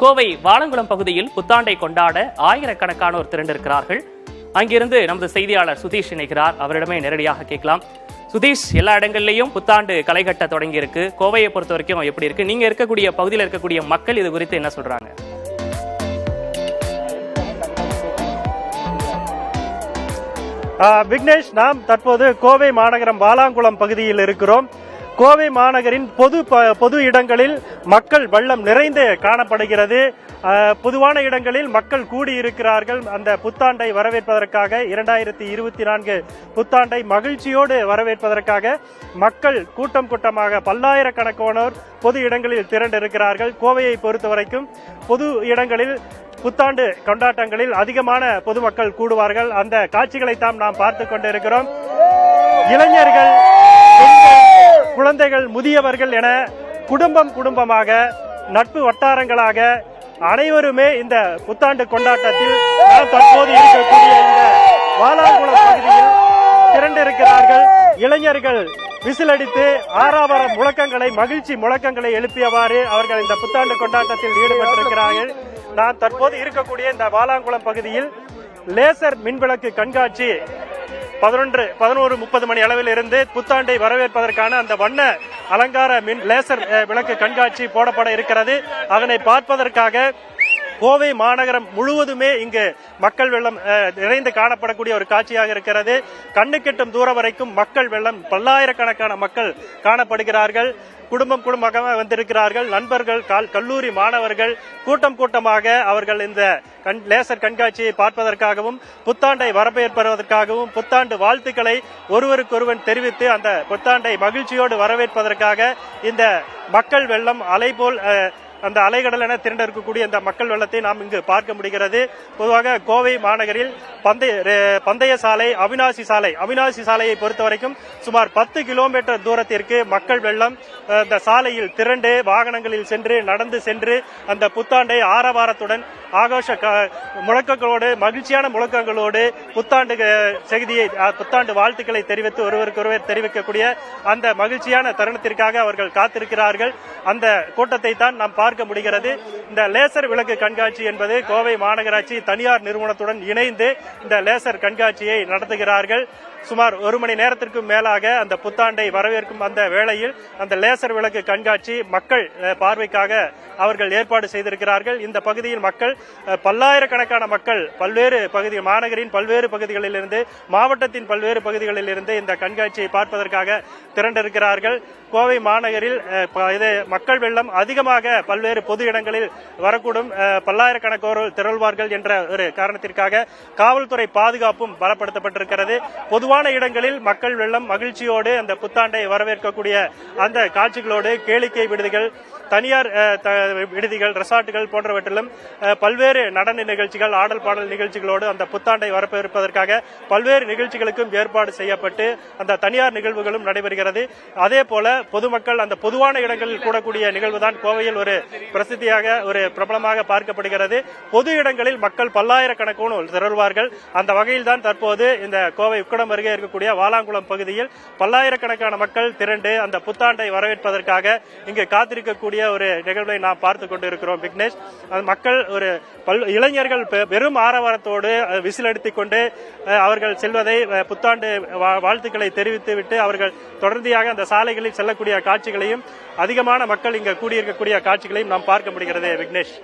கோவை வாலங்குளம் பகுதியில் புத்தாண்டை கொண்டாட ஆயிரக்கணக்கானோர் திரண்டிருக்கிறார்கள். அங்கிருந்து நமது செய்தியாளர் சுதீஷ் இணைகிறார். அவரிடமே நேரடியாக கேட்கலாம். சுதீஷ், எல்லா இடங்கள்லயும் புத்தாண்டு களை கட்ட தொடங்கி இருக்கு. கோவையை பொறுத்த வரைக்கும் எப்படி இருக்கு? நீங்க இருக்கக்கூடிய பகுதியில் இருக்கக்கூடிய மக்கள் இது குறித்து என்ன சொல்றாங்க? விக்னேஷ், நாம் தற்போது கோவை மாநகரம் வாலாங்குளம் பகுதியில் இருக்கிறோம். கோவை மாநகரின் பொது இடங்களில் மக்கள் வெள்ளம் நிறைந்து காணப்படுகிறது. பொதுவான இடங்களில் மக்கள் கூடியிருக்கிறார்கள். அந்த புத்தாண்டை வரவேற்பதற்காக 2024 புத்தாண்டை மகிழ்ச்சியோடு வரவேற்பதற்காக மக்கள் கூட்டம் கூட்டமாக பல்லாயிரக்கணக்கானோர் பொது இடங்களில் திரண்டிருக்கிறார்கள். கோவையை பொறுத்தவரைக்கும் பொது இடங்களில் புத்தாண்டு கொண்டாட்டங்களில் அதிகமான பொதுமக்கள் கூடுவார்கள். அந்த காட்சிகளைத்தான் நாம் பார்த்து கொண்டிருக்கிறோம். இளைஞர்கள், குழந்தைகள், முதியவர்கள் என குடும்பமாக நட்பு வட்டாரங்களாக அனைவருமே இந்த புத்தாண்டு கொண்டாட்டத்தில் தற்போது இருக்கக்கூடிய இந்த வாலாங்குளம் பகுதியில் திரண்டிருக்கிறார்கள். இளைஞர்கள் விசிலடித்து ஆறாவர முழக்கங்களை, மகிழ்ச்சி முழக்கங்களை எழுப்பியவாறு அவர்கள் இந்த புத்தாண்டு கொண்டாட்டத்தில் ஈடுபட்டிருக்கிறார்கள். நான் தற்போது இருக்கக்கூடிய இந்த வாலாங்குளம் பகுதியில் லேசர் மின்விளக்கு கண்காட்சி 11:30 மணி அளவில் இருந்து புத்தாண்டை வரவேற்பதற்கான அந்த வண்ண அலங்கார லேசர் விளக்கு கண்காட்சி போடப்பட இருக்கிறது. அதனை பார்ப்பதற்காக கோவை மாநகரம் முழுவதுமே இங்கு மக்கள் வெள்ளம் நிறைந்து காணப்படக்கூடிய ஒரு காட்சியாக இருக்கிறது. கண்ணுக்கெட்டும் தூரம் வரைக்கும் மக்கள் வெள்ளம், பல்லாயிரக்கணக்கான மக்கள் காணப்படுகிறார்கள். குடும்பமாக வந்திருக்கிறார்கள். நண்பர்கள், கல்லூரி மாணவர்கள் கூட்டமாக அவர்கள் இந்த லேசர் கண்காட்சியை பார்ப்பதற்காகவும் புத்தாண்டை வரவேற்பதற்காகவும் புத்தாண்டு வாழ்த்துக்களை ஒருவருக்கொருவன் தெரிவித்து அந்த புத்தாண்டை மகிழ்ச்சியோடு வரவேற்பதற்காக இந்த மக்கள் வெள்ளம் அலை போல் அந்த அலைகடல் என திரண்டிருக்கக்கூடிய அந்த மக்கள் வெள்ளத்தை நாம் இங்கு பார்க்க முடிகிறது. பொதுவாக கோவை மாநகரில் பந்தய சாலை, அவினாசி சாலையை பொறுத்த வரைக்கும் சுமார் 10 கிலோமீட்டர் தூரத்திற்கு மக்கள் வெள்ளம் இந்த சாலையில் திரண்டு வாகனங்களில் சென்று, நடந்து சென்று அந்த புத்தாண்டை ஆரவாரத்துடன் ஆகோஷ முழக்கங்களோடு, மகிழ்ச்சியான முழக்கங்களோடு புத்தாண்டு செய்தியை, புத்தாண்டு வாழ்த்துக்களை தெரிவித்து ஒருவருக்கொருவர் தெரிவிக்கக்கூடிய அந்த மகிழ்ச்சியான தருணத்திற்காக அவர்கள் காத்திருக்கிறார்கள். அந்த கூட்டத்தை தான் நாம் பார்க்க முடிகிறது. இந்த லேசர் விளக்கு கண்காட்சி என்பது கோவை மாநகராட்சி தனியார் நிறுவனத்துடன் இணைந்து இந்த லேசர் கண்காட்சியை நடத்துகிறார்கள். சுமார் 1 மணி நேரத்திற்கும் மேலாக அந்த புத்தாண்டை வரவேற்கும் அந்த வேளையில் அந்த லேசர் விளக்கு கண்காட்சி மக்கள் பார்வைக்காக அவர்கள் ஏற்பாடு செய்திருக்கிறார்கள். இந்த பகுதியில் மக்கள், பல்லாயிரக்கணக்கான மக்கள் பல்வேறு பகுதி, மாநகரின் பல்வேறு பகுதிகளில் இருந்து, மாவட்டத்தின் பல்வேறு பகுதிகளில் இருந்து இந்த கண்காட்சியை பார்ப்பதற்காக திரண்டிருக்கிறார்கள். கோவை மாநகரில் மக்கள் வெள்ளம் அதிகமாக பல்வேறு பொது இடங்களில் வரக்கூடும், பல்லாயிரக்கணக்கோர் திரள்வார்கள் என்ற ஒரு காரணத்திற்காக காவல்துறை பாதுகாப்பும் பலப்படுத்தப்பட்டிருக்கிறது. பொதுவான இடங்களில் மக்கள் வெள்ளம் மகிழ்ச்சியோடு அந்த புத்தாண்டை வரவேற்கக்கூடிய அந்த காட்சிகளோடு கேளிக்கை விடுதிகள், தனியார் விடுதிகள், ரெசார்ட்டுகள் போன்றவற்றிலும் பல்வேறு நடன நிகழ்ச்சிகள், ஆடல் பாடல் நிகழ்ச்சிகளோடு அந்த புத்தாண்டை வரவேற்பதற்காக பல்வேறு நிகழ்ச்சிகளுக்கும் ஏற்பாடு செய்யப்பட்டு அந்த தனியார் நிகழ்வுகளும் நடைபெறுகிறது. அதே போல பொதுமக்கள் அந்த பொதுவான இடங்களில் கூடக்கூடிய நிகழ்வுதான் கோவையில் ஒரு பிரசித்தியாக, ஒரு பிரபலமாக பார்க்கப்படுகிறது. பொது இடங்களில் மக்கள் பல்லாயிரக்கணக்கானோர் திரள்வார்கள். அந்த வகையில் தான் தற்போது இந்த கோவை உக்கடம் அருகே இருக்கக்கூடிய வாலாங்குளம் பகுதியில் பல்லாயிரக்கணக்கான மக்கள் திரண்டு அந்த புத்தாண்டை வரவேற்பதற்காக இங்கு காத்திருக்கக்கூடிய ஒரு நிகழ்வை நாம் பார்த்து கொண்டிருக்கிறோம். விக்னேஷ், மக்கள், இளைஞர்கள் வெறும் ஆரவாரத்தோடு விசில் அடித்துக் கொண்டு அவர்கள் செல்வதை, புத்தாண்டு வாழ்த்துக்களை தெரிவித்துவிட்டு அவர்கள் தொடர்ந்தியாக அந்த சாலைகளில் செல்லக்கூடிய காட்சிகளையும், அதிகமான மக்கள் இங்கு கூடியிருக்கக்கூடிய காட்சிகளையும் நாம் பார்க்க முடிகிறது. விக்னேஷ்.